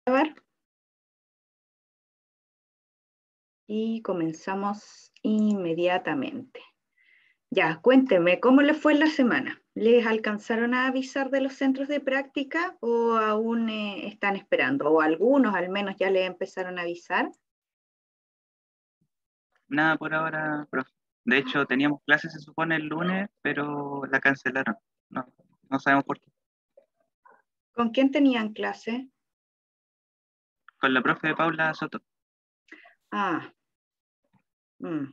Grabar. Y comenzamos inmediatamente. Ya, cuénteme, ¿cómo les fue la semana? ¿Les alcanzaron a avisar de los centros de práctica o aún están esperando? O algunos al menos ya les empezaron a avisar. Nada por ahora, profe. De hecho, teníamos clases, se supone, el lunes, pero la cancelaron. No, no sabemos por qué. ¿Con quién tenían clase? Con la profe Paula Soto. Ah, mm,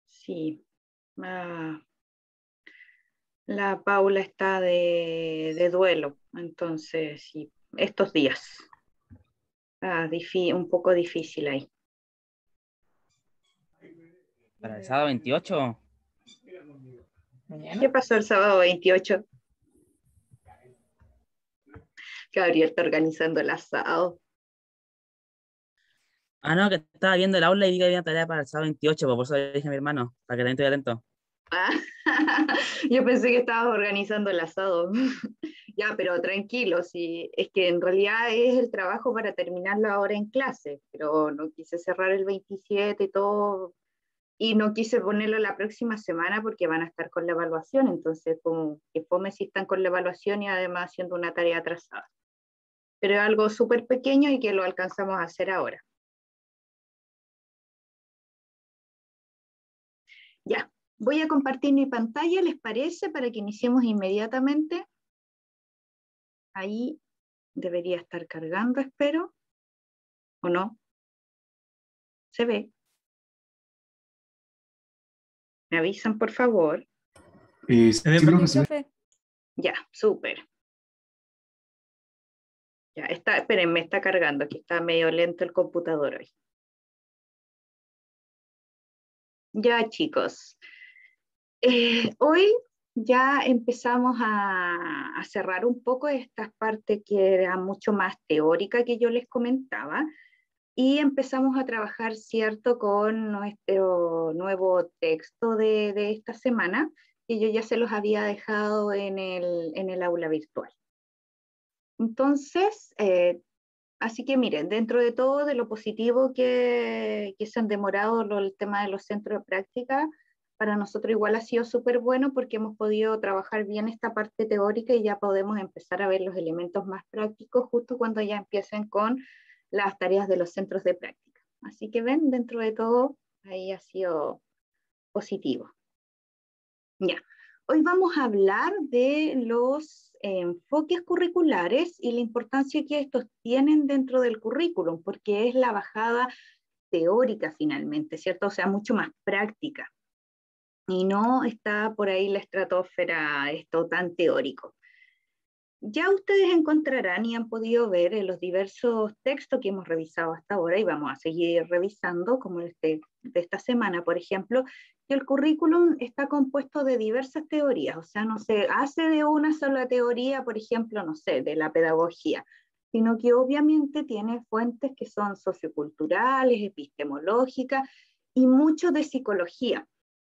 sí. Ah, la Paula está de duelo, entonces sí, estos días. Un poco difícil ahí. Para el sábado 28. ¿Qué pasó el sábado 28? Gabriel está organizando el asado. Ah, no, que estaba viendo el aula y vi que había tarea para el sábado 28, pues por eso le dije a mi hermano, para que también estuviera atento. Ah, yo pensé que estabas organizando el asado. Ya, pero tranquilo, sí, es que en realidad es el trabajo para terminarlo ahora en clase, pero no quise cerrar el 27 y todo, y no quise ponerlo la próxima semana porque van a estar con la evaluación, entonces como que fome si están con la evaluación y además haciendo una tarea atrasada. Pero es algo súper pequeño y que lo alcanzamos a hacer ahora. Ya, voy a compartir mi pantalla, ¿les parece? Para que iniciemos inmediatamente. Ahí debería estar cargando, espero. ¿O no? ¿Se ve? ¿Me avisan, por favor? Sí, profe, se ve. Ya, súper. Ya, esperen, me está cargando, aquí está medio lento el computador hoy. Ya, chicos. Hoy ya empezamos a cerrar un poco esta parte que era mucho más teórica que yo les comentaba y empezamos a trabajar, ¿cierto?, con nuestro nuevo texto de esta semana, que yo ya se los había dejado en el aula virtual. Entonces, así que miren, dentro de todo, de lo positivo que se han demorado el tema de los centros de práctica, para nosotros igual ha sido súper bueno porque hemos podido trabajar bien esta parte teórica y ya podemos empezar a ver los elementos más prácticos justo cuando ya empiecen con las tareas de los centros de práctica. Así que ven, dentro de todo, ahí ha sido positivo. Ya, hoy vamos a hablar de los enfoques curriculares y la importancia que estos tienen dentro del currículum, porque es la bajada teórica finalmente, ¿cierto? O sea, mucho más práctica. Y no está por ahí la estratosfera, esto tan teórico. Ya ustedes encontrarán y han podido ver en los diversos textos que hemos revisado hasta ahora y vamos a seguir revisando, como este de esta semana, por ejemplo, que el currículum está compuesto de diversas teorías, o sea, no se hace de una sola teoría, por ejemplo, no sé, de la pedagogía, sino que obviamente tiene fuentes que son socioculturales, epistemológicas y mucho de psicología.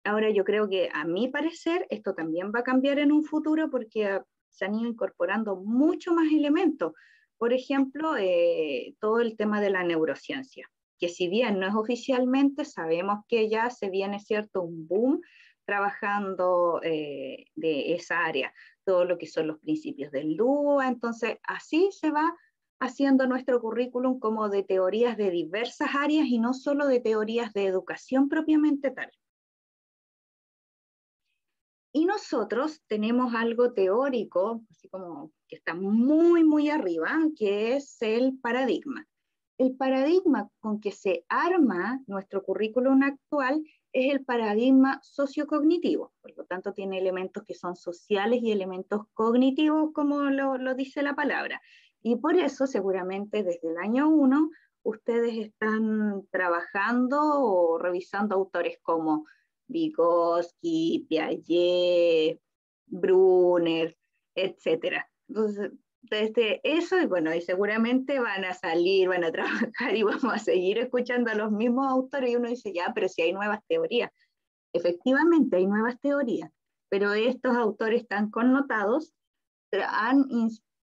Ahora yo creo que a mi parecer esto también va a cambiar en un futuro porque se han ido incorporando mucho más elementos. Por ejemplo, todo el tema de la neurociencia, que si bien no es oficialmente, sabemos que ya se viene, ¿cierto?, un boom trabajando de esa área, todo lo que son los principios del DUA, entonces así se va haciendo nuestro currículum como de teorías de diversas áreas y no solo de teorías de educación propiamente tal. Y nosotros tenemos algo teórico, así como que está muy, muy arriba, que es el paradigma. El paradigma con que se arma nuestro currículum actual es el paradigma sociocognitivo, por lo tanto tiene elementos que son sociales y elementos cognitivos, como lo dice la palabra. Y por eso seguramente desde el año 1 ustedes están trabajando o revisando autores como Vygotsky, Piaget, Brunner, etcétera. Entonces, desde eso, y bueno, y seguramente van a salir, van a trabajar y vamos a seguir escuchando a los mismos autores y uno dice, ya, pero si hay nuevas teorías. Efectivamente hay nuevas teorías, pero estos autores tan connotados han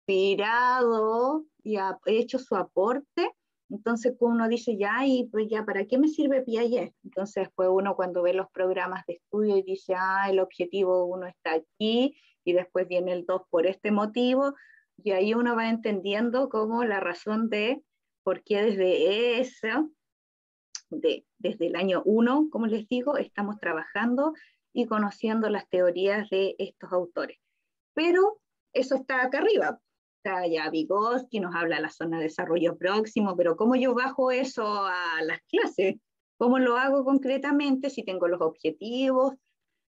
inspirado y ha hecho su aporte. Entonces uno dice, ya, y pues ya, ¿para qué me sirve Piaget? Entonces después uno cuando ve los programas de estudio y dice, el objetivo 1 está aquí, y después viene el 2 por este motivo, y ahí uno va entendiendo como la razón de por qué desde eso, desde el año 1, como les digo, estamos trabajando y conociendo las teorías de estos autores. Pero eso está acá arriba. Está ya Vygotsky, nos habla de la zona de desarrollo próximo, pero ¿cómo yo bajo eso a las clases? ¿Cómo lo hago concretamente si tengo los objetivos,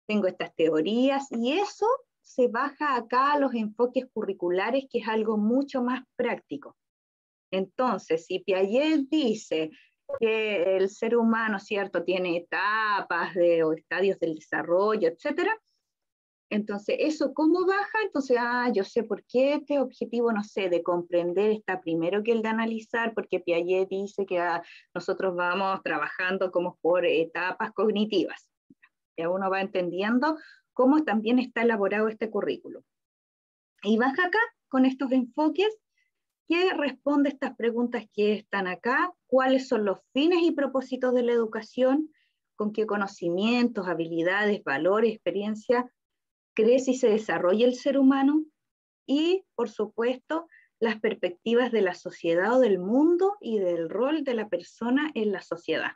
tengo estas teorías? Y eso se baja acá a los enfoques curriculares, que es algo mucho más práctico. Entonces, si Piaget dice que el ser humano, ¿cierto?, tiene etapas o estadios del desarrollo, etcétera. Entonces, ¿eso cómo baja? Entonces, yo sé por qué este objetivo, no sé, de comprender está primero que el de analizar, porque Piaget dice que nosotros vamos trabajando como por etapas cognitivas. Ya uno va entendiendo cómo también está elaborado este currículum. Y baja acá con estos enfoques que responde estas preguntas que están acá: cuáles son los fines y propósitos de la educación, con qué conocimientos, habilidades, valores, experiencias crece y se desarrolla el ser humano, y, por supuesto, las perspectivas de la sociedad o del mundo y del rol de la persona en la sociedad.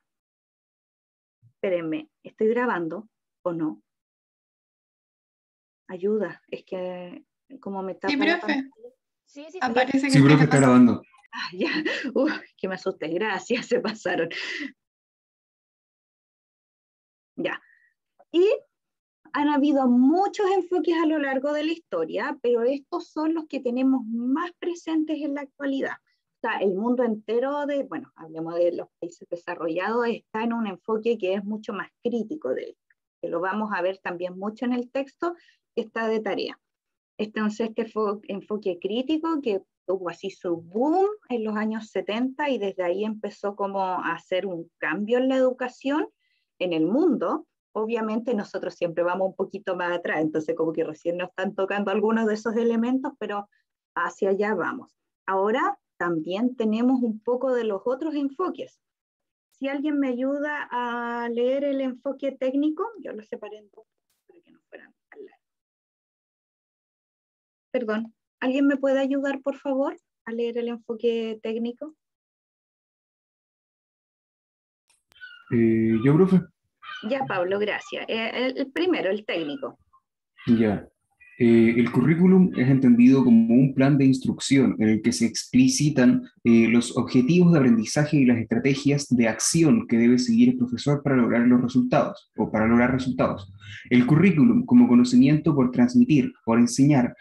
Espérenme, ¿estoy grabando o no? Ayuda, es que como me tapa la pantalla. Sí, aparece que sí, profe, está grabando. Ya, que me asusté, gracias, se pasaron. Ya, y han habido muchos enfoques a lo largo de la historia, pero estos son los que tenemos más presentes en la actualidad. O sea, el mundo entero bueno, hablemos de los países desarrollados, está en un enfoque que es mucho más crítico de él, que lo vamos a ver también mucho en el texto que está de tarea. Entonces, este enfoque crítico que tuvo así su boom en los años 70, y desde ahí empezó como a hacer un cambio en la educación en el mundo. Obviamente nosotros siempre vamos un poquito más atrás, entonces como que recién nos están tocando algunos de esos elementos, pero hacia allá vamos. Ahora también tenemos un poco de los otros enfoques. Si alguien me ayuda a leer el enfoque técnico, yo lo separé en dos para que no fueran tan largos. Perdón, ¿alguien me puede ayudar, por favor, a leer el enfoque técnico? Yo, profe. Ya, Pablo, gracias. El primero, el técnico. Ya. El currículum es entendido como un plan de instrucción en el que se explicitan los objetivos de aprendizaje y las estrategias de acción que debe seguir el profesor para lograr los resultados, o para lograr resultados. El currículum como conocimiento por transmitir, por enseñar,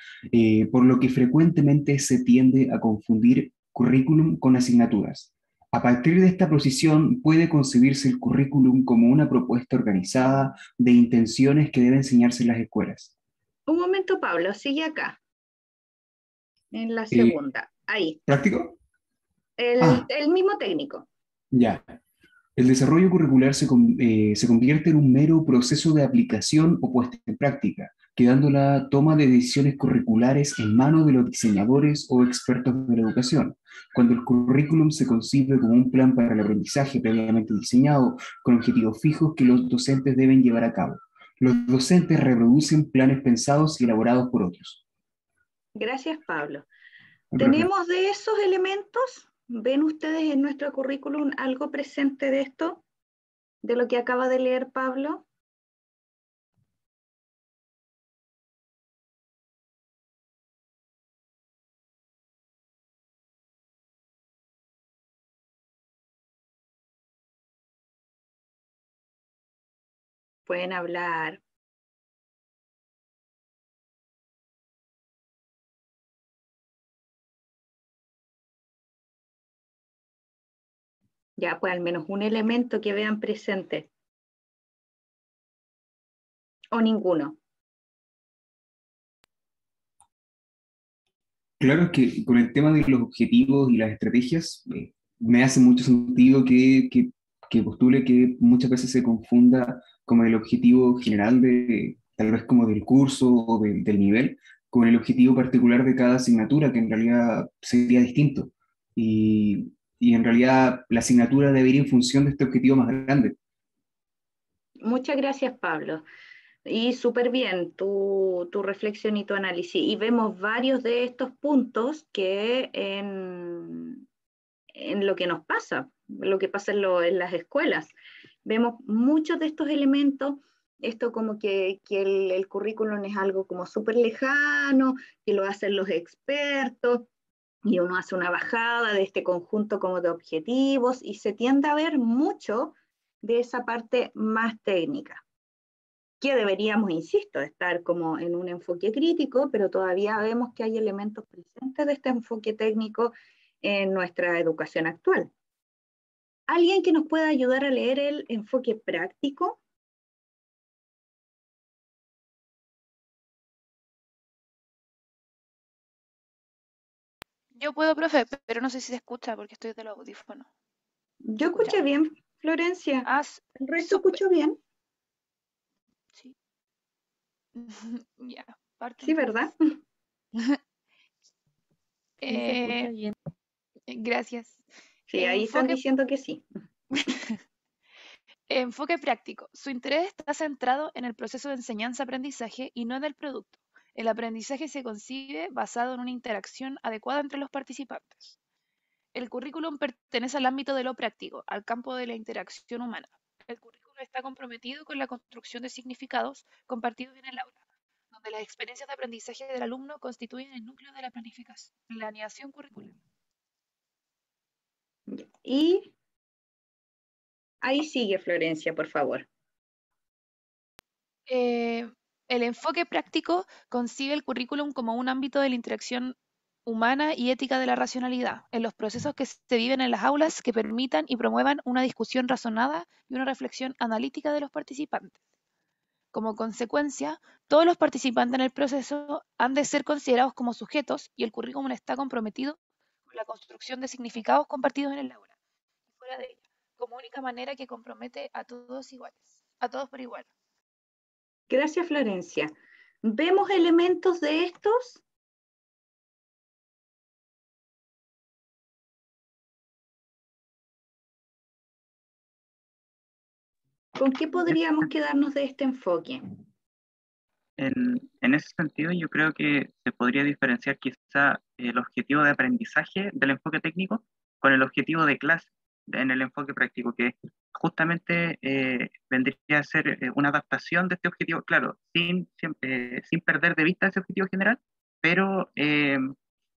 por lo que frecuentemente se tiende a confundir currículum con asignaturas. A partir de esta posición puede concebirse el currículum como una propuesta organizada de intenciones que deben enseñarse en las escuelas. Un momento, Pablo, sigue acá. En la segunda, ahí. ¿Práctico? El mismo técnico. Ya. El desarrollo curricular se convierte en un mero proceso de aplicación o puesta en práctica, quedando la toma de decisiones curriculares en manos de los diseñadores o expertos de la educación. Cuando el currículum se concibe como un plan para el aprendizaje previamente diseñado, con objetivos fijos que los docentes deben llevar a cabo. Los docentes reproducen planes pensados y elaborados por otros. Gracias, Pablo. ¿Tenemos de esos elementos? ¿Ven ustedes en nuestro currículum algo presente de esto? ¿De lo que acaba de leer Pablo? Pueden hablar. Ya, pues al menos un elemento que vean presente. ¿O ninguno? Claro que con el tema de los objetivos y las estrategias, me hace mucho sentido que postule que muchas veces se confunda como el objetivo general tal vez como del curso o del nivel, con el objetivo particular de cada asignatura, que en realidad sería distinto. Y en realidad la asignatura debería ir en función de este objetivo más grande. Muchas gracias, Pablo. Y súper bien tu reflexión y tu análisis. Y vemos varios de estos puntos que en lo que nos pasa, lo que pasa en las escuelas. Vemos muchos de estos elementos, esto como que el currículum es algo como súper lejano, que lo hacen los expertos, y uno hace una bajada de este conjunto como de objetivos, y se tiende a ver mucho de esa parte más técnica, que deberíamos, insisto, estar como en un enfoque crítico, pero todavía vemos que hay elementos presentes de este enfoque técnico en nuestra educación actual. ¿Alguien que nos pueda ayudar a leer el enfoque práctico? Yo puedo, profe, pero no sé si se escucha porque estoy de los audífonos. Yo escuché bien, Florencia. Ah, ¿El resto súper. escuchó bien? Sí. Ya, parto Sí, ¿verdad? entonces. Sí, se escucha Eh, bien. gracias. Sí, ahí están diciendo que sí. Enfoque práctico. Su interés está centrado en el proceso de enseñanza-aprendizaje y no en el producto. El aprendizaje se concibe basado en una interacción adecuada entre los participantes. El currículum pertenece al ámbito de lo práctico, al campo de la interacción humana. El currículum está comprometido con la construcción de significados compartidos en el aula, donde las experiencias de aprendizaje del alumno constituyen el núcleo de la planeación curricular. Y ahí sigue Florencia, por favor. El enfoque práctico concibe el currículum como un ámbito de la interacción humana y ética de la racionalidad, en los procesos que se viven en las aulas que permitan y promuevan una discusión razonada y una reflexión analítica de los participantes. Como consecuencia, todos los participantes en el proceso han de ser considerados como sujetos y el currículum está comprometido con la construcción de significados compartidos en el aula y fuera de ella, como única manera que compromete a todos iguales, a todos por igual. Gracias, Florencia. ¿Vemos elementos de estos? ¿Con qué podríamos quedarnos de este enfoque? En ese sentido, yo creo que se podría diferenciar quizá el objetivo de aprendizaje del enfoque técnico con el objetivo de clase en el enfoque práctico, que justamente vendría a ser una adaptación de este objetivo, claro, sin perder de vista ese objetivo general, pero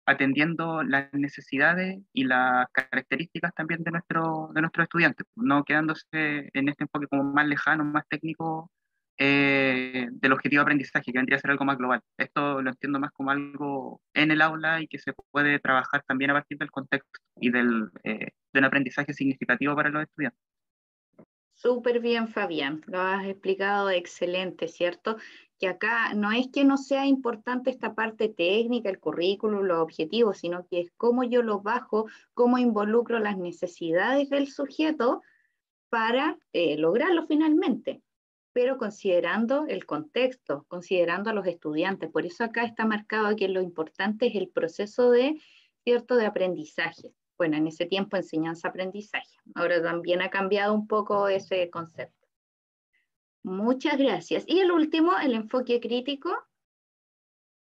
atendiendo las necesidades y las características también de nuestros estudiantes, no quedándose en este enfoque como más lejano, más técnico del objetivo de aprendizaje, que vendría a ser algo más global. Esto lo entiendo más como algo en el aula y que se puede trabajar también a partir del contexto y de un aprendizaje significativo para los estudiantes. Súper bien, Fabián, lo has explicado excelente, ¿cierto? Que acá no es que no sea importante esta parte técnica, el currículum, los objetivos, sino que es cómo yo lo bajo, cómo involucro las necesidades del sujeto para lograrlo finalmente, pero considerando el contexto, considerando a los estudiantes. Por eso acá está marcado que lo importante es el proceso de, ¿cierto?, de aprendizaje. Bueno, en ese tiempo enseñanza-aprendizaje. Ahora también ha cambiado un poco ese concepto. Muchas gracias. Y el último, el enfoque crítico,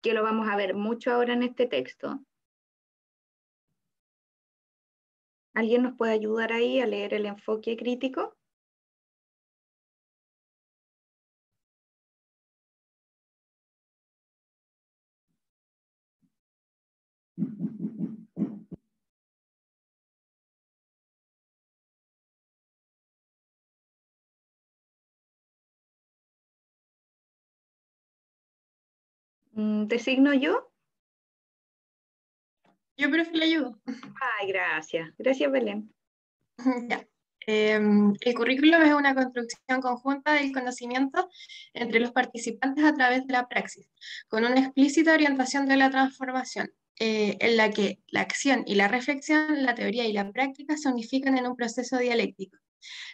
que lo vamos a ver mucho ahora en este texto. ¿Alguien nos puede ayudar ahí a leer el enfoque crítico? ¿Te signo yo? Yo prefiero la ayudo. Ay, gracias. Gracias, Belén. Ya. El currículum es una construcción conjunta del conocimiento entre los participantes a través de la praxis, con una explícita orientación de la transformación, en la que la acción y la reflexión, la teoría y la práctica se unifican en un proceso dialéctico.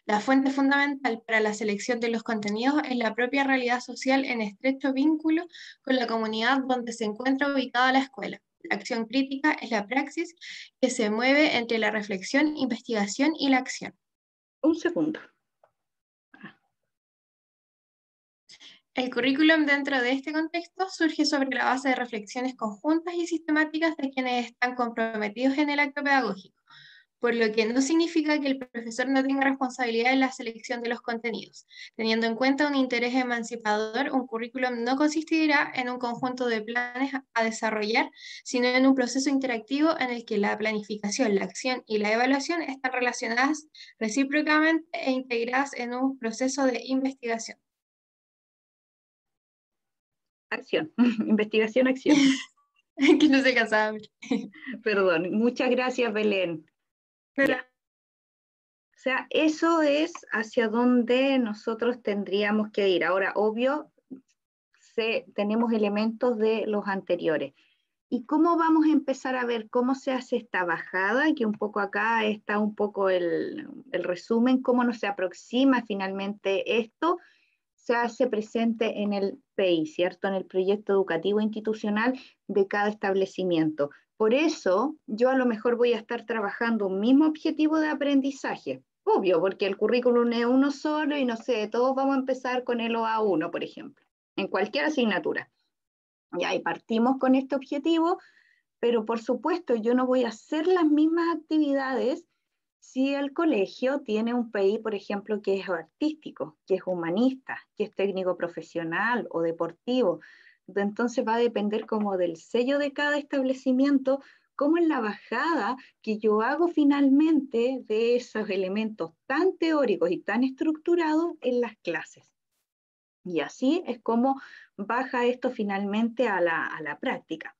La fuente fundamental para la selección de los contenidos es la propia realidad social en estrecho vínculo con la comunidad donde se encuentra ubicada la escuela. La acción crítica es la praxis que se mueve entre la reflexión, investigación y la acción. Un segundo. El currículum dentro de este contexto surge sobre la base de reflexiones conjuntas y sistemáticas de quienes están comprometidos en el acto pedagógico, por lo que no significa que el profesor no tenga responsabilidad en la selección de los contenidos. Teniendo en cuenta un interés emancipador, un currículum no consistirá en un conjunto de planes a desarrollar, sino en un proceso interactivo en el que la planificación, la acción y la evaluación están relacionadas recíprocamente e integradas en un proceso de investigación. Acción, investigación, acción. Que no se cansaba. Perdón, muchas gracias, Belén. Pero, Ya. O sea, eso es hacia donde nosotros tendríamos que ir. Ahora, obvio, tenemos elementos de los anteriores. ¿Y cómo vamos a empezar a ver cómo se hace esta bajada? Que un poco acá está un poco el resumen, cómo nos se aproxima finalmente esto. Se hace presente en el PEI, ¿cierto? En el proyecto educativo institucional de cada establecimiento. Por eso, yo a lo mejor voy a estar trabajando un mismo objetivo de aprendizaje. Obvio, porque el currículum es uno solo y no sé, todos vamos a empezar con el OA1, por ejemplo, en cualquier asignatura. Y ahí partimos con este objetivo, pero por supuesto yo no voy a hacer las mismas actividades si el colegio tiene un PI, por ejemplo, que es artístico, que es humanista, que es técnico profesional o deportivo. Entonces va a depender como del sello de cada establecimiento, cómo es la bajada que yo hago finalmente de esos elementos tan teóricos y tan estructurados en las clases. Y así es como baja esto finalmente a la práctica.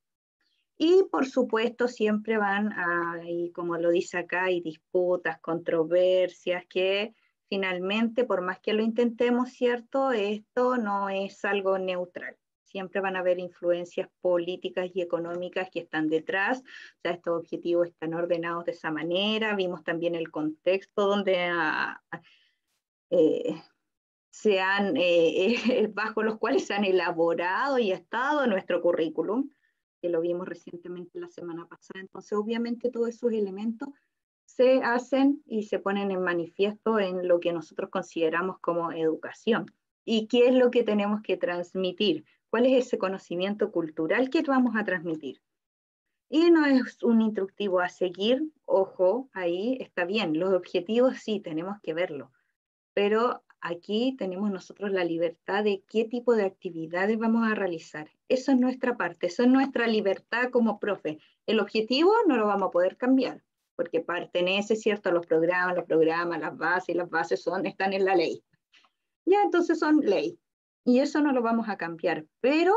Y por supuesto siempre van a, y como lo dice acá, hay disputas, controversias, que finalmente, por más que lo intentemos, ¿cierto? Esto no es algo neutral. Siempre van a haber influencias políticas y económicas que están detrás. O sea, estos objetivos están ordenados de esa manera. Vimos también el contexto donde bajo los cuales se han elaborado y estado nuestro currículum, que lo vimos recientemente la semana pasada. Entonces, obviamente, todos esos elementos se hacen y se ponen en manifiesto en lo que nosotros consideramos como educación. ¿Y qué es lo que tenemos que transmitir? ¿Cuál es ese conocimiento cultural que vamos a transmitir? Y no es un instructivo a seguir, ojo, ahí está bien, los objetivos sí, tenemos que verlo, pero aquí tenemos nosotros la libertad de qué tipo de actividades vamos a realizar. Eso es nuestra parte, eso es nuestra libertad como profe. El objetivo no lo vamos a poder cambiar, porque pertenece, ¿cierto?, a los programas, las bases están en la ley. Ya, entonces son ley. Y eso no lo vamos a cambiar, pero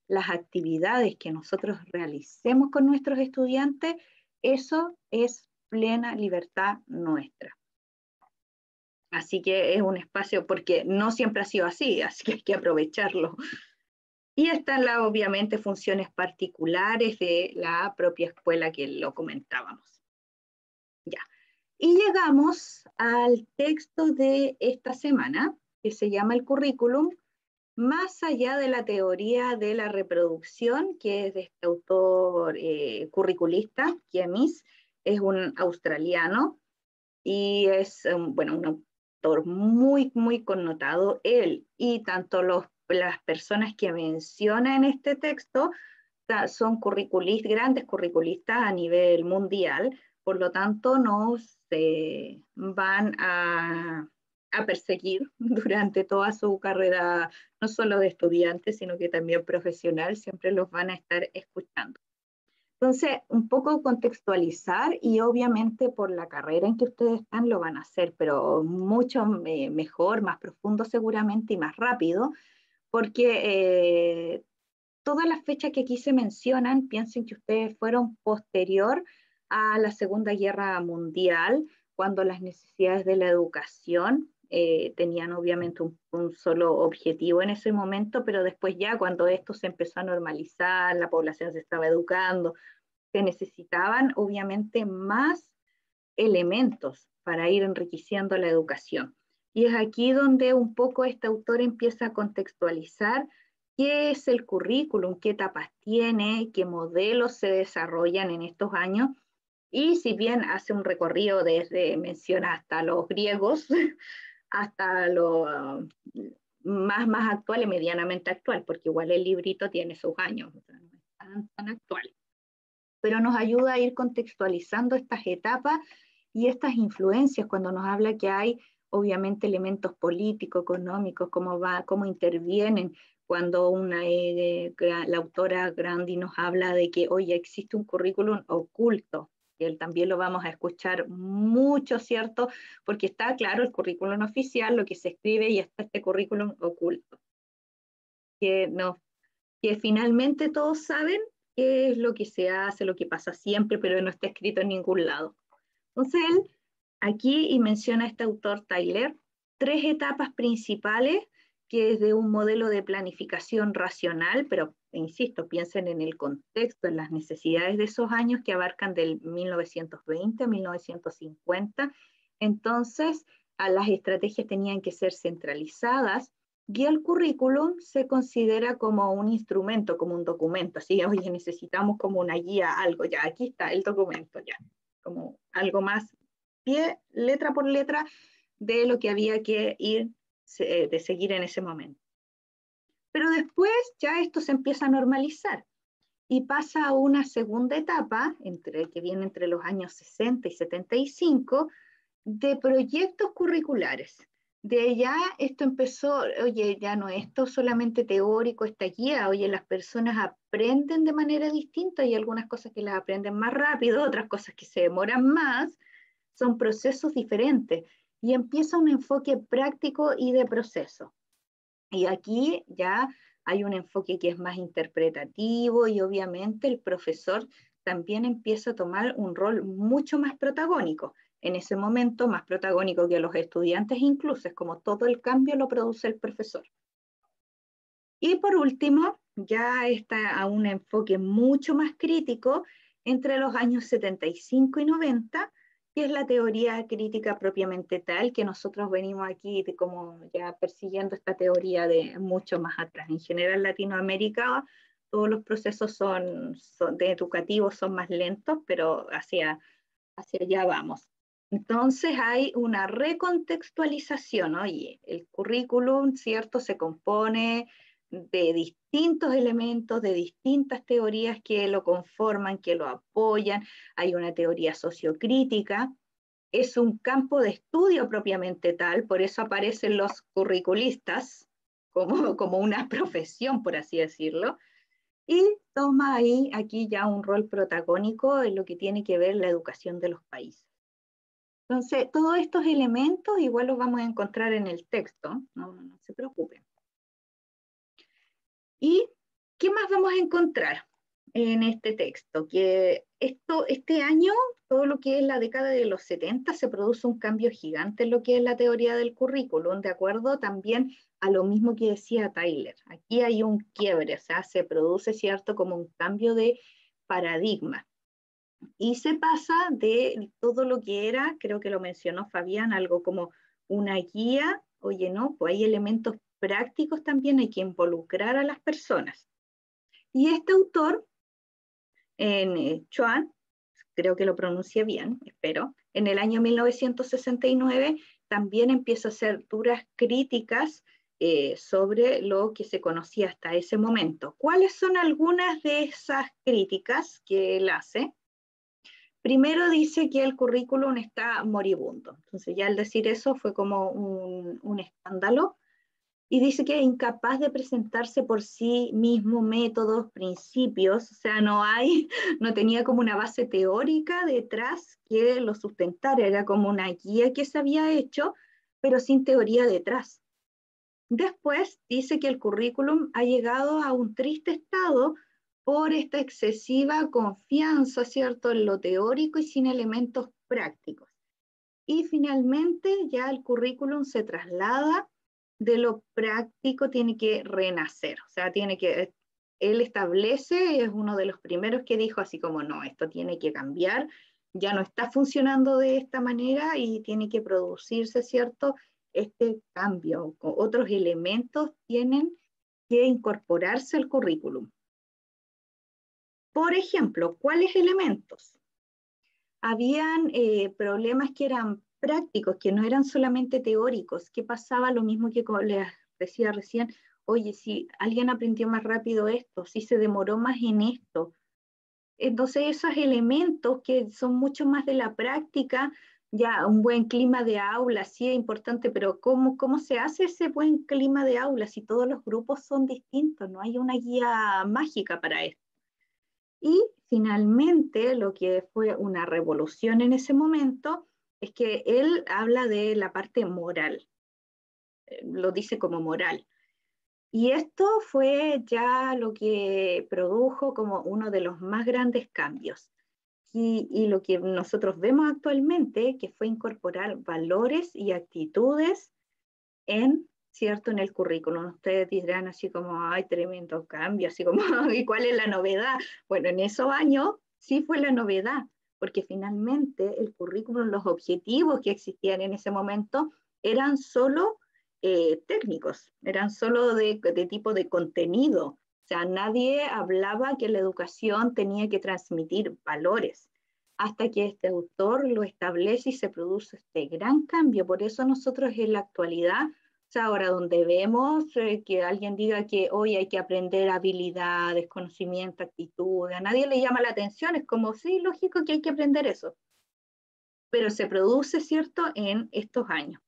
las actividades que nosotros realicemos con nuestros estudiantes, eso es plena libertad nuestra. Así que es un espacio, porque no siempre ha sido así que hay que aprovecharlo. Y están obviamente funciones particulares de la propia escuela que lo comentábamos. Ya. Y llegamos al texto de esta semana, que se llama el currículum, más allá de la teoría de la reproducción, que es de este autor curriculista, Kiemis, es un australiano, y es, bueno, un autor muy, muy connotado, él y tanto las personas que menciona en este texto son grandes curriculistas a nivel mundial, por lo tanto nos van a perseguir durante toda su carrera, no solo de estudiantes, sino que también profesional, siempre los van a estar escuchando. Entonces, un poco contextualizar y obviamente por la carrera en que ustedes están lo van a hacer, pero mucho mejor, más profundo seguramente y más rápido, porque todas las fechas que aquí se mencionan, piensen que ustedes fueron posterior a la Segunda Guerra Mundial, cuando las necesidades de la educación tenían obviamente un solo objetivo en ese momento, pero después ya cuando esto se empezó a normalizar, la población se estaba educando, se necesitaban obviamente más elementos para ir enriqueciendo la educación. Y es aquí donde un poco este autor empieza a contextualizar qué es el currículum, qué etapas tiene, qué modelos se desarrollan en estos años. Y si bien hace un recorrido desde, menciona hasta los griegos, hasta lo más actual y medianamente actual, porque igual el librito tiene sus años, o sea, no es tan actual. Pero nos ayuda a ir contextualizando estas etapas y estas influencias cuando nos habla que hay obviamente elementos políticos, económicos, cómo intervienen cuando la autora Grandi nos habla de que, oye, existe un currículum oculto, que él también lo vamos a escuchar mucho, ¿cierto? Porque está claro el currículum oficial, lo que se escribe, y está este currículum oculto, que finalmente todos saben qué es lo que se hace, lo que pasa siempre, pero no está escrito en ningún lado. Entonces él aquí, y menciona este autor Tyler, 3 etapas principales, que es de un modelo de planificación racional, pero insisto, piensen en el contexto, en las necesidades de esos años que abarcan del 1920 a 1950. Entonces, las estrategias tenían que ser centralizadas, y el currículum se considera como un instrumento, como un documento, así, oye, necesitamos como una guía, algo, ya, aquí está el documento, ya, como algo más, pie, letra por letra, de lo que había que ir, de seguir en ese momento. Pero después ya esto se empieza a normalizar, y pasa a una segunda etapa, que viene entre los años 60 y 75, de proyectos curriculares. De allá esto empezó, oye, ya no es esto solamente teórico, esta guía, oye, las personas aprenden de manera distinta, y algunas cosas que las aprenden más rápido, otras cosas que se demoran más, son procesos diferentes, y empieza un enfoque práctico y de proceso. Y aquí ya hay un enfoque que es más interpretativo, y obviamente el profesor también empieza a tomar un rol mucho más protagónico. En ese momento, más protagónico que los estudiantes incluso, es como todo el cambio lo produce el profesor. Y por último, ya está a un enfoque mucho más crítico entre los años 75 y 90, que es la teoría crítica propiamente tal, que nosotros venimos aquí como ya persiguiendo esta teoría de mucho más atrás. En general, en Latinoamérica, todos los procesos de educativos son más lentos, pero hacia allá vamos. Entonces hay una recontextualización, ¿no? Y el currículum, ¿cierto?, se compone de distintos elementos, de distintas teorías que lo conforman, que lo apoyan. Hay una teoría sociocrítica, es un campo de estudio propiamente tal, por eso aparecen los curriculistas como una profesión, por así decirlo, y toma aquí ya un rol protagónico en lo que tiene que ver la educación de los países. Entonces, todos estos elementos igual los vamos a encontrar en el texto, no se preocupen. ¿Y qué más vamos a encontrar en este texto? Que este año, todo lo que es la década de los 70, se produce un cambio gigante en lo que es la teoría del currículum, de acuerdo también a lo mismo que decía Tyler. Aquí hay un quiebre, o sea, se produce, ¿cierto?, como un cambio de paradigma. Y se pasa de todo lo que era, creo que lo mencionó Fabián, algo como una guía, oye, no, pues hay elementos prácticos también, hay que involucrar a las personas. Y este autor, Chuan, creo que lo pronuncié bien, espero, en el año 1969 también empieza a hacer duras críticas sobre lo que se conocía hasta ese momento. ¿Cuáles son algunas de esas críticas que él hace? Primero dice que el currículum está moribundo. Entonces ya al decir eso fue como un escándalo. Y dice que es incapaz de presentarse por sí mismo métodos, principios, o sea, no tenía como una base teórica detrás que lo sustentara, era como una guía que se había hecho, pero sin teoría detrás. Después dice que el currículum ha llegado a un triste estado por esta excesiva confianza, ¿cierto?, en lo teórico y sin elementos prácticos. Y finalmente ya el currículum se traslada de lo práctico, tiene que renacer, o sea, él establece, es uno de los primeros que dijo así como, no, esto tiene que cambiar, ya no está funcionando de esta manera y tiene que producirse, ¿cierto?, este cambio. Otros elementos tienen que incorporarse al currículum. Por ejemplo, ¿cuáles elementos? Habían problemas que eran prácticos, que no eran solamente teóricos. ¿Qué pasaba? Lo mismo que les decía recién, oye, si alguien aprendió más rápido esto, si se demoró más en esto. Entonces esos elementos que son mucho más de la práctica, ya un buen clima de aula sí es importante, pero ¿cómo se hace ese buen clima de aula si todos los grupos son distintos? No hay una guía mágica para esto. Y finalmente, lo que fue una revolución en ese momento, es que él habla de la parte moral, lo dice como moral. Y esto fue ya lo que produjo como uno de los más grandes cambios. Y lo que nosotros vemos actualmente, que fue incorporar valores y actitudes ¿cierto?, en el currículum. Ustedes dirán así como, ay, tremendo cambio, así como, ¿y cuál es la novedad? Bueno, en esos años sí fue la novedad, porque finalmente el currículum, los objetivos que existían en ese momento eran solo técnicos, eran solo de tipo de contenido. O sea, nadie hablaba que la educación tenía que transmitir valores, hasta que este autor lo establece y se produce este gran cambio. Por eso nosotros en la actualidad, o sea, ahora donde vemos que alguien diga que hoy hay que aprender habilidades, conocimiento, actitudes, a nadie le llama la atención, es como, sí, lógico que hay que aprender eso. Pero se produce, ¿cierto?, en estos años.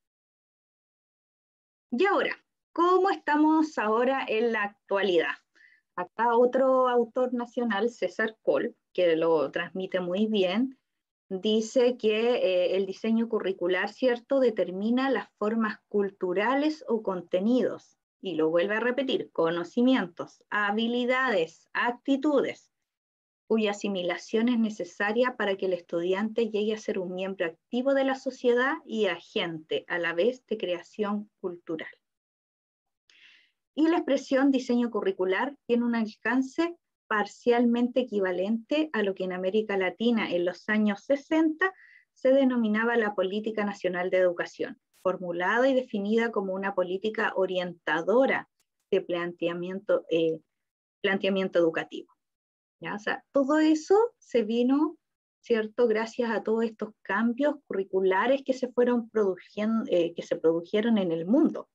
Y ahora, ¿cómo estamos ahora en la actualidad? Acá otro autor nacional, César Coll, que lo transmite muy bien, dice que el diseño curricular, ¿cierto?, determina las formas culturales o contenidos, y lo vuelve a repetir, conocimientos, habilidades, actitudes, cuya asimilación es necesaria para que el estudiante llegue a ser un miembro activo de la sociedad y agente a la vez de creación cultural. Y la expresión diseño curricular tiene un alcance parcialmente equivalente a lo que en América Latina en los años 60 se denominaba la Política Nacional de Educación, formulada y definida como una política orientadora de planteamiento educativo. ¿Ya? O sea, todo eso se vino, ¿cierto?, gracias a todos estos cambios curriculares que se fueron produciendo, que se produjeron en el mundo.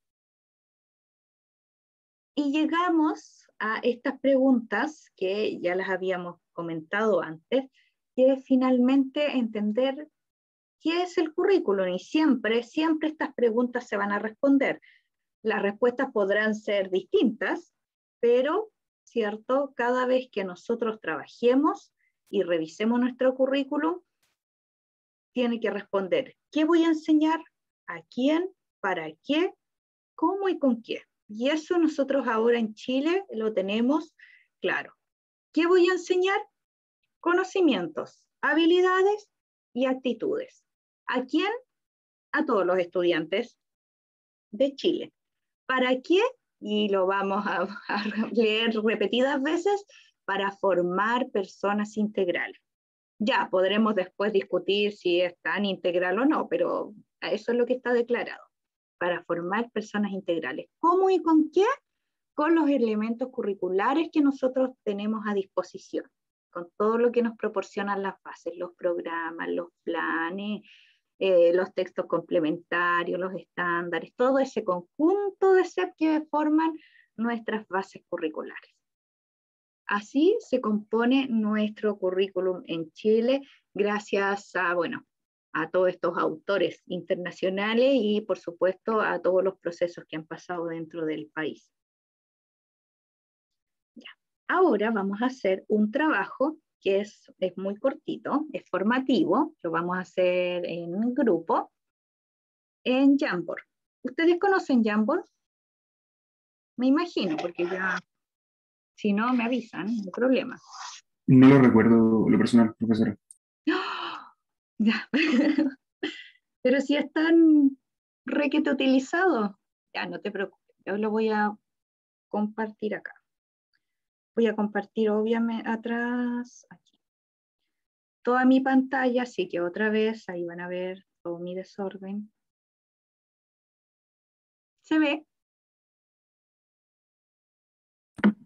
Y llegamos a estas preguntas que ya las habíamos comentado antes, que es finalmente entender qué es el currículum, y siempre estas preguntas se van a responder. Las respuestas podrán ser distintas, pero, ¿cierto?, cada vez que nosotros trabajemos y revisemos nuestro currículum, tiene que responder, ¿qué voy a enseñar? ¿A quién? ¿Para qué? ¿Cómo y con qué? Y eso nosotros ahora en Chile lo tenemos claro. ¿Qué voy a enseñar? Conocimientos, habilidades y actitudes. ¿A quién? A todos los estudiantes de Chile. ¿Para qué? Y lo vamos a leer repetidas veces, para formar personas integrales. Ya, podremos después discutir si es tan integral o no, pero eso es lo que está declarado, para formar personas integrales. ¿Cómo y con qué? Con los elementos curriculares que nosotros tenemos a disposición, con todo lo que nos proporcionan las bases, los programas, los planes, los textos complementarios, los estándares, todo ese conjunto de SEP que forman nuestras bases curriculares. Así se compone nuestro currículum en Chile, gracias a, bueno, a todos estos autores internacionales y, por supuesto, a todos los procesos que han pasado dentro del país. Ya. Ahora vamos a hacer un trabajo que es muy cortito, es formativo, lo vamos a hacer en grupo, en Jamboard. ¿Ustedes conocen Jamboard? Me imagino, porque ya, si no, me avisan, no hay problema. No lo recuerdo lo personal, profesora. ¡Oh! Ya. Pero si es tan requete utilizado, ya no te preocupes, yo lo voy a compartir acá. Voy a compartir obviamente atrás, aquí. toda mi pantalla, así que otra vez ahí van a ver todo mi desorden. ¿Se ve?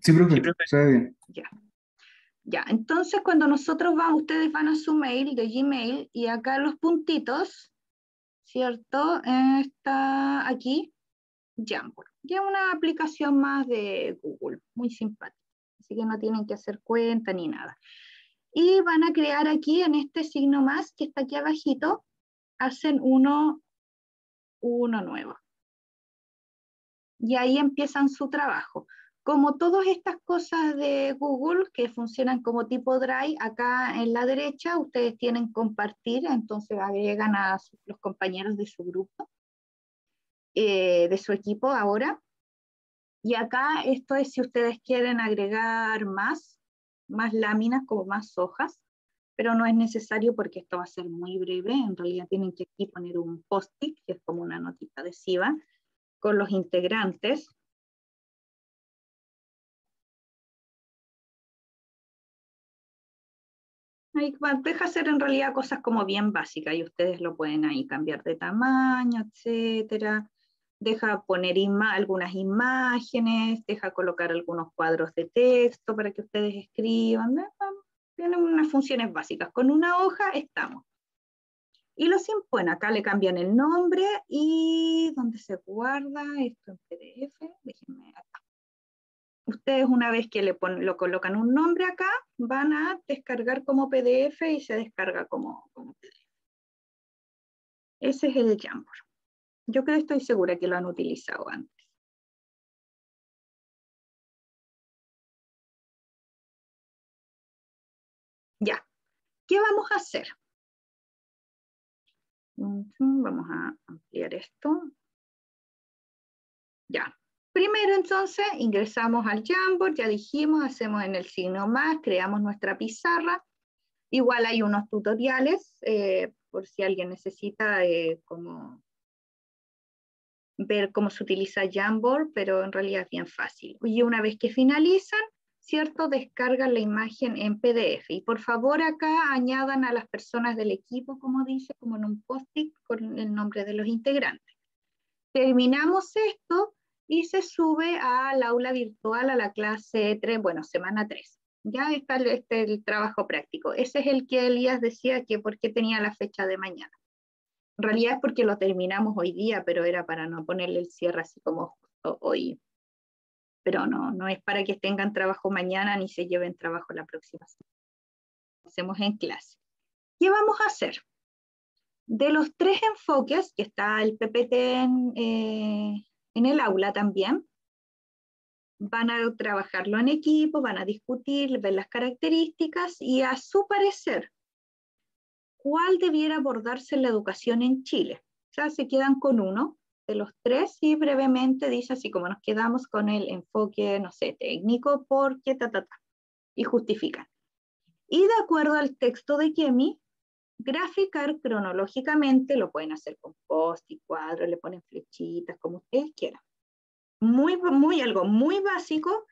Sí, profe, Sí, profe. se ve bien. Ya. Ya, entonces cuando nosotros vamos, ustedes van a su mail de Gmail y acá los puntitos, ¿cierto? Está aquí, Jamboard. Ya es una aplicación más de Google, muy simpática. Así que no tienen que hacer cuenta ni nada. Y van a crear aquí en este signo más que está aquí abajito, hacen uno nuevo. Y ahí empiezan su trabajo. Como todas estas cosas de Google que funcionan como tipo Drive, acá en la derecha ustedes tienen compartir, entonces agregan a los compañeros de su grupo, de su equipo ahora. Y acá esto es si ustedes quieren agregar más láminas, como más hojas, pero no es necesario porque esto va a ser muy breve. En realidad tienen que aquí poner un post-it, que es como una notita adhesiva, con los integrantes. Ahí deja hacer en realidad cosas como bien básicas y ustedes lo pueden ahí cambiar de tamaño, etcétera. Deja poner algunas imágenes, deja colocar algunos cuadros de texto para que ustedes escriban. Tienen unas funciones básicas. Con una hoja estamos. Y bueno, acá le cambian el nombre y ¿dónde se guarda esto en PDF? Déjenme acá. Ustedes una vez que lo colocan un nombre acá, van a descargar como PDF y se descarga como PDF. Ese es el Jamboard. Yo creo que estoy segura que lo han utilizado antes. Ya, ¿qué vamos a hacer? Vamos a ampliar esto. Ya. Primero entonces ingresamos al Jamboard, ya dijimos, hacemos en el signo más, creamos nuestra pizarra. Igual hay unos tutoriales por si alguien necesita como ver cómo se utiliza Jamboard, pero en realidad es bien fácil. Y una vez que finalizan, ¿cierto? Descargan la imagen en PDF. Y por favor acá añadan a las personas del equipo, como dice, como en un post-it con el nombre de los integrantes. Terminamos esto y se sube al aula virtual, a la clase 3, bueno, semana 3. Ya está el trabajo práctico. Ese es el que Elías decía que por qué tenía la fecha de mañana. En realidad es porque lo terminamos hoy día, pero era para no ponerle el cierre así como justo hoy. Pero no es para que tengan trabajo mañana ni se lleven trabajo la próxima semana. Hacemos en clase. ¿Qué vamos a hacer? De los 3 enfoques, que está el PPT en el aula también, van a trabajarlo en equipo, van a discutir, ver las características y a su parecer, ¿cuál debiera abordarse en la educación en Chile? O sea, se quedan con uno de los 3 y brevemente dice así como nos quedamos con el enfoque, no sé, técnico, porque y justifican. Y de acuerdo al texto de Kemi, graficar cronológicamente, lo pueden hacer con post y cuadros, le ponen flechitas, como ustedes quieran. Algo muy básico,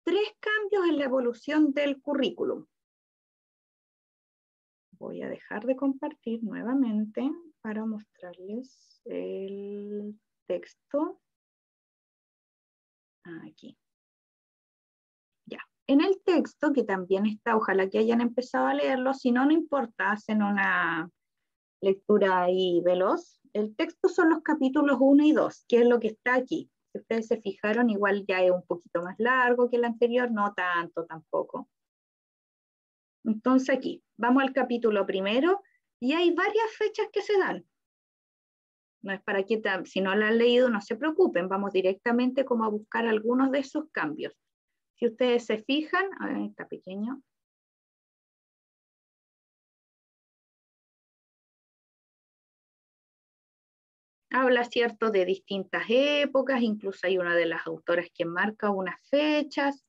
3 cambios en la evolución del currículum. Voy a dejar de compartir nuevamente para mostrarles el texto. Aquí. Ya. En el texto, que también está, ojalá que hayan empezado a leerlo, si no, no importa, hacen una lectura ahí veloz. El texto son los capítulos 1 y 2, que es lo que está aquí. Si ustedes se fijaron, igual ya es un poquito más largo que el anterior, no tanto tampoco. Entonces aquí, vamos al capítulo primero, y hay varias fechas que se dan. No es para que, si no la han leído, no se preocupen, vamos directamente como a buscar algunos de esos cambios. Si ustedes se fijan, a ver, está pequeño. Habla, cierto, de distintas épocas, incluso hay una de las autoras que marca unas fechas.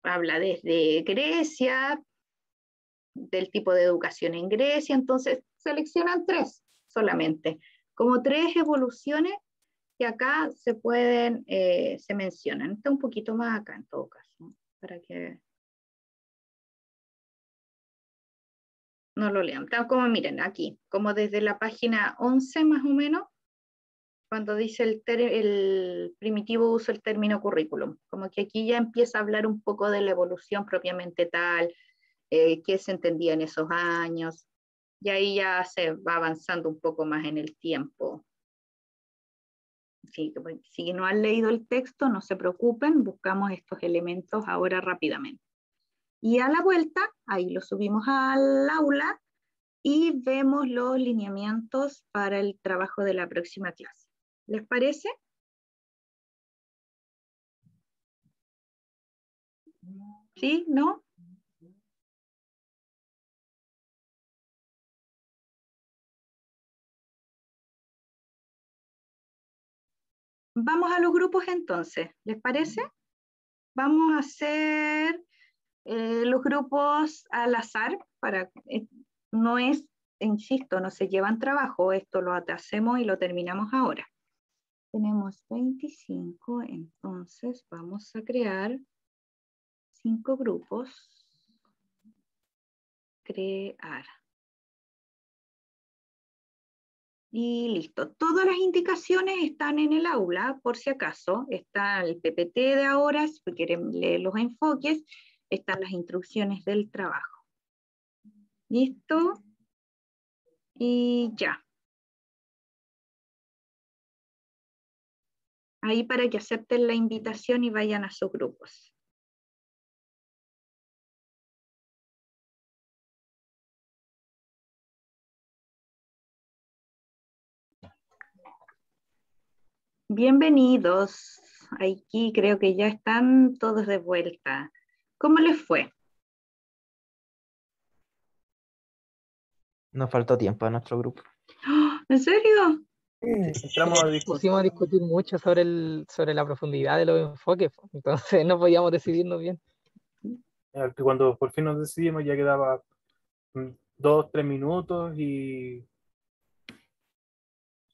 Habla desde Grecia, del tipo de educación en Grecia, entonces seleccionan 3 solamente, como 3 evoluciones que acá se pueden, se mencionan. Está un poquito más acá en todo caso, para que No lo lean. Tal como miren aquí, como desde la página 11 más o menos, cuando dice el primitivo uso el término currículum. Como que aquí ya empieza a hablar un poco de la evolución propiamente tal, qué se entendía en esos años, y ahí ya se va avanzando un poco más en el tiempo. Si no han leído el texto, no se preocupen, buscamos estos elementos ahora rápidamente. Y a la vuelta, ahí lo subimos al aula y vemos los lineamientos para el trabajo de la próxima clase. ¿Les parece? ¿Sí? ¿No? Vamos a los grupos entonces, ¿les parece? Vamos a hacer los grupos al azar, no es, insisto, no se llevan trabajo, esto lo hacemos y lo terminamos ahora. Tenemos 25, entonces vamos a crear 5 grupos. Crear. Y listo. Todas las indicaciones están en el aula, por si acaso. Está el PPT de ahora, si quieren leer los enfoques, están las instrucciones del trabajo. ¿Listo? Y ya. Ahí para que acepten la invitación y vayan a sus grupos. Bienvenidos. Aquí creo que ya están todos de vuelta. ¿Cómo les fue? Nos faltó tiempo a nuestro grupo. ¿En serio? Entramos a discutir. Pusimos a discutir mucho sobre la profundidad de los enfoques, entonces no podíamos decidirnos bien. Cuando por fin nos decidimos ya quedaba 2, 3 minutos y...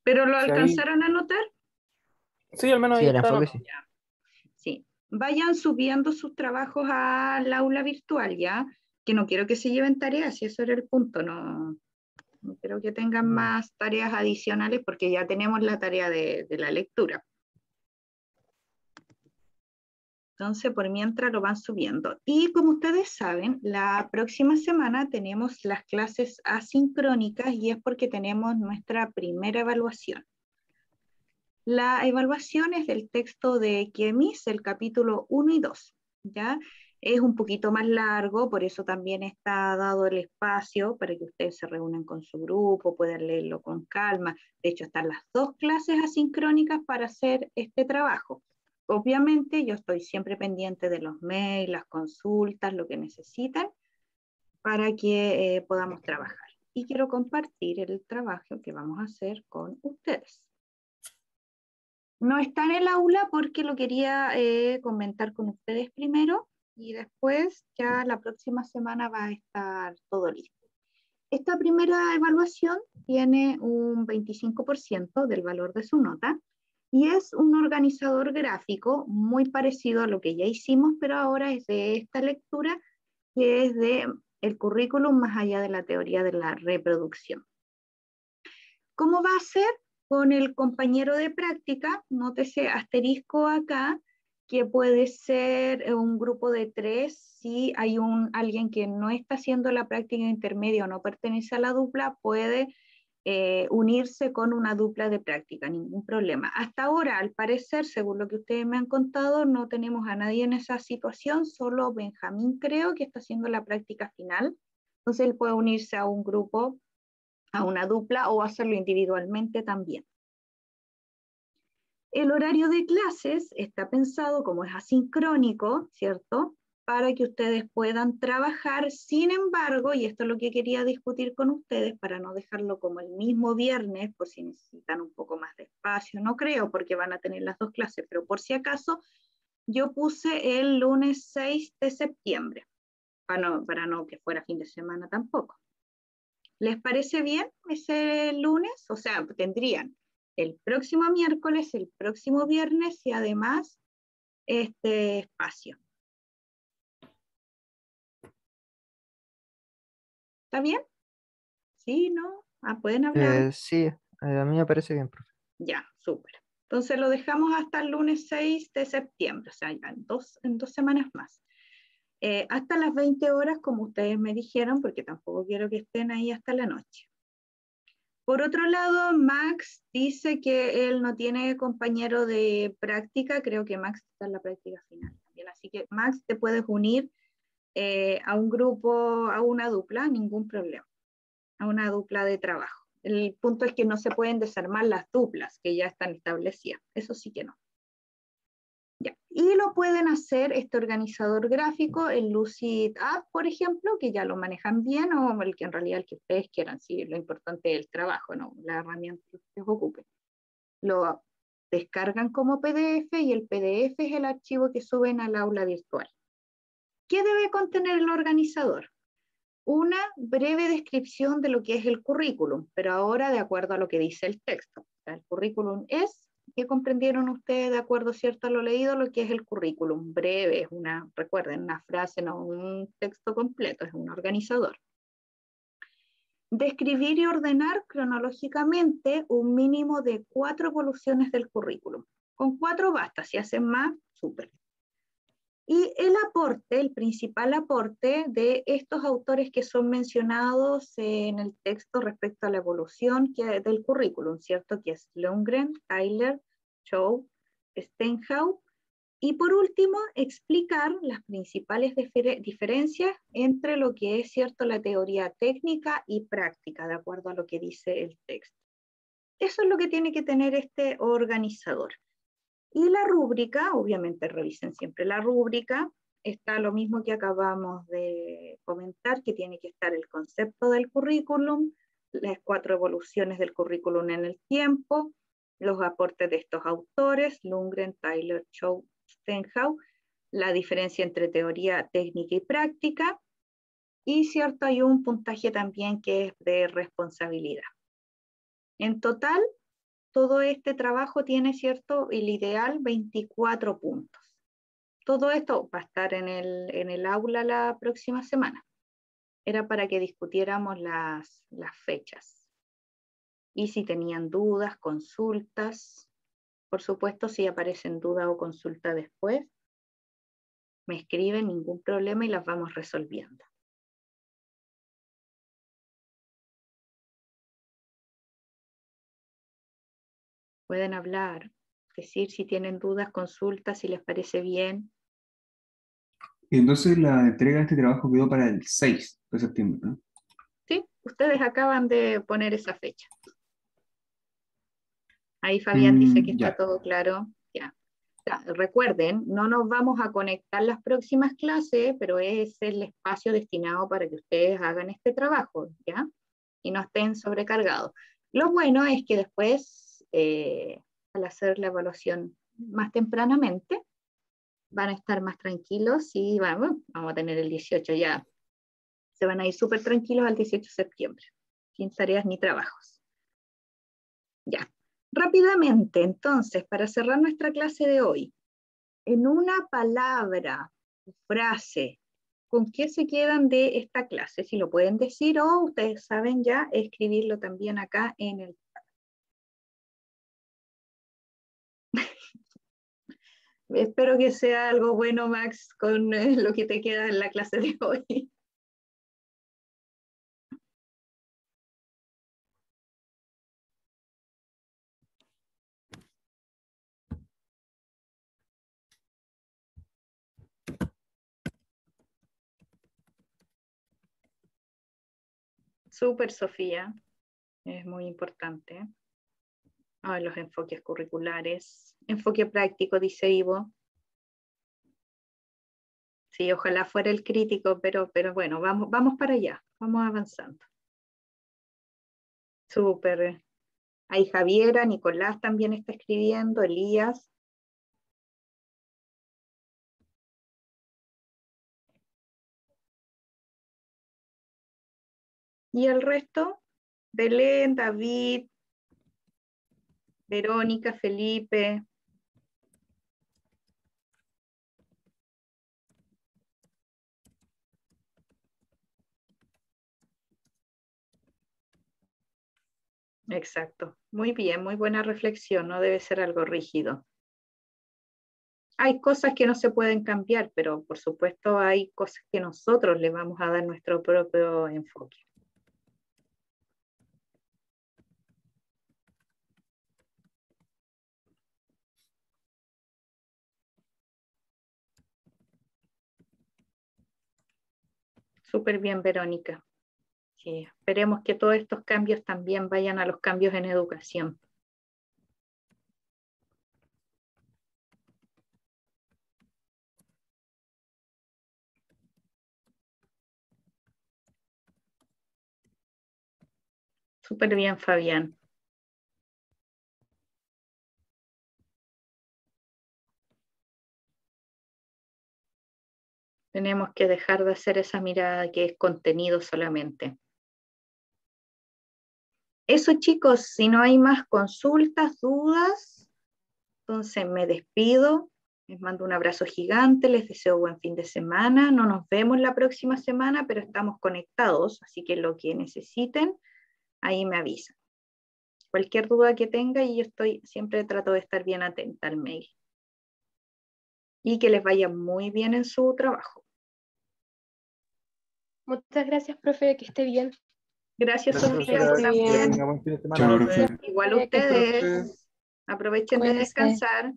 ¿Pero lo Sí, alcanzaron a notar? Sí, al menos Sí, ahí el está. enfoque sí. Sí. Vayan subiendo sus trabajos al aula virtual, ¿ya? Que no quiero que se lleven tareas, y eso era el punto, no quiero que tengan más tareas adicionales porque ya tenemos la tarea de la lectura. Entonces, por mientras lo van subiendo. Y como ustedes saben, la próxima semana tenemos las clases asincrónicas y es porque tenemos nuestra primera evaluación. La evaluación es del texto de Kiemis, el capítulo 1 y 2, ¿ya? Es un poquito más largo, por eso también está dado el espacio para que ustedes se reúnan con su grupo, puedan leerlo con calma. De hecho, están las 2 clases asincrónicas para hacer este trabajo. Obviamente, yo estoy siempre pendiente de los mails, las consultas, lo que necesitan, para que podamos trabajar. Y quiero compartir el trabajo que vamos a hacer con ustedes. No está en el aula porque lo quería comentar con ustedes primero y después ya la próxima semana va a estar todo listo. Esta primera evaluación tiene un 25% del valor de su nota y es un organizador gráfico muy parecido a lo que ya hicimos, pero ahora es de esta lectura que es de el currículum más allá de la teoría de la reproducción. ¿Cómo va a ser? Con el compañero de práctica, nótese asterisco acá, que puede ser un grupo de 3, si hay alguien que no está haciendo la práctica intermedia o no pertenece a la dupla, puede unirse con una dupla de práctica, ningún problema. Hasta ahora, al parecer, según lo que ustedes me han contado, no tenemos a nadie en esa situación, solo Benjamín creo que está haciendo la práctica final, entonces él puede unirse a un grupo, a una dupla o hacerlo individualmente también. El horario de clases está pensado como es asincrónico, ¿cierto? Para que ustedes puedan trabajar, sin embargo, y esto es lo que quería discutir con ustedes para no dejarlo como el mismo viernes, por si necesitan un poco más de espacio, no creo porque van a tener las 2 clases, pero por si acaso, yo puse el lunes 6 de septiembre, para no que fuera fin de semana tampoco. ¿Les parece bien ese lunes? O sea, tendrían el próximo miércoles, el próximo viernes y además este espacio. ¿Está bien? ¿Sí? ¿No? Ah, ¿pueden hablar? Sí, a mí me parece bien, profe. Ya, súper. Entonces lo dejamos hasta el lunes 6 de septiembre, o sea, ya en dos semanas más. Hasta las 20 horas, como ustedes me dijeron, porque tampoco quiero que estén ahí hasta la noche. Por otro lado, Max dice que él no tiene compañero de práctica, creo que Max está en la práctica final también, así que Max, te puedes unir a un grupo, a una dupla, ningún problema, a una dupla de trabajo. El punto es que no se pueden desarmar las duplas que ya están establecidas, eso sí que no. Ya. Y lo pueden hacer este organizador gráfico, el Lucid App, por ejemplo, que ya lo manejan bien, o el que en realidad el que ustedes quieran, sí, lo importante es el trabajo, ¿no? La herramienta que ustedes ocupen. Lo descargan como PDF y el PDF es el archivo que suben al aula virtual. ¿Qué debe contener el organizador? Una breve descripción de lo que es el currículum, pero ahora de acuerdo a lo que dice el texto. O sea, el currículum es, ¿qué comprendieron ustedes de acuerdo, cierto, a lo leído? Lo que es el currículum, breve, es una, recuerden, una frase, no un texto completo, es un organizador. Describir y ordenar cronológicamente un mínimo de 4 evoluciones del currículum. Con 4 basta, si hacen más, súper. Y el aporte, el principal aporte de estos autores que son mencionados en el texto respecto a la evolución del currículum, ¿cierto? Que es Lundgren, Tyler, Chow, Stenhouse. Y por último, explicar las principales diferencias entre lo que es, ¿cierto?, la teoría técnica y práctica, de acuerdo a lo que dice el texto. Eso es lo que tiene que tener este organizador. Y la rúbrica, obviamente revisen siempre la rúbrica, está lo mismo que acabamos de comentar, que tiene que estar el concepto del currículum, las 4 evoluciones del currículum en el tiempo, los aportes de estos autores, Lundgren, Tyler, Chow, Stenhouse, la diferencia entre teoría técnica y práctica, y cierto, hay un puntaje también que es de responsabilidad. En total, todo este trabajo tiene, ¿cierto?, el ideal 24 puntos. Todo esto va a estar en el aula la próxima semana. Era para que discutiéramos las fechas. Y si tenían dudas, consultas, por supuesto, si aparecen dudas o consultas después, me escriben, ningún problema, y las vamos resolviendo. Pueden hablar, decir si tienen dudas, consultas, si les parece bien. Entonces la entrega de este trabajo quedó para el 6 de septiembre, ¿no? Sí, ustedes acaban de poner esa fecha. Ahí Fabián dice que está Ya. todo claro. Ya. Recuerden, no nos vamos a conectar las próximas clases, pero es el espacio destinado para que ustedes hagan este trabajo, ¿ya? Y no estén sobrecargados. Lo bueno es que después, al hacer la evaluación más tempranamente, van a estar más tranquilos y vamos a tener el 18 ya. Se van a ir súper tranquilos al 18 de septiembre, sin tareas ni trabajos. Ya. Rápidamente, entonces, para cerrar nuestra clase de hoy, en una palabra, frase, ¿con qué se quedan de esta clase? Si lo pueden decir o ustedes saben ya escribirlo también acá en el chat. Espero que sea algo bueno, Max, con lo que te queda en la clase de hoy. Súper, Sofía, es muy importante. Los enfoques curriculares. Enfoque práctico, dice Ivo. Sí, ojalá fuera el crítico, pero bueno, vamos para allá, vamos avanzando. Súper. Ahí Javiera, Nicolás también está escribiendo, Elías. Y el resto, Belén, David, Verónica, Felipe. Exacto. Muy bien, muy buena reflexión. No debe ser algo rígido. Hay cosas que no se pueden cambiar, pero por supuesto hay cosas que nosotros le vamos a dar nuestro propio enfoque. Súper bien, Verónica. Sí, esperemos que todos estos cambios también vayan a los cambios en educación. Súper bien, Fabián. Tenemos que dejar de hacer esa mirada que es contenido solamente. Eso, chicos, si no hay más consultas, dudas, entonces me despido. Les mando un abrazo gigante, les deseo buen fin de semana. No nos vemos la próxima semana, pero estamos conectados, así que lo que necesiten, ahí me avisan. Cualquier duda que tenga, y yo siempre trato de estar bien atenta al mail. Y que les vaya muy bien en su trabajo. Muchas gracias, profe, que esté bien. Gracias, Gracias, Sofía, profesora. tú Que también. tenga buen fin de semana. Chao, profe. Igual Que ustedes. Aprovechen de Cuídense. descansar.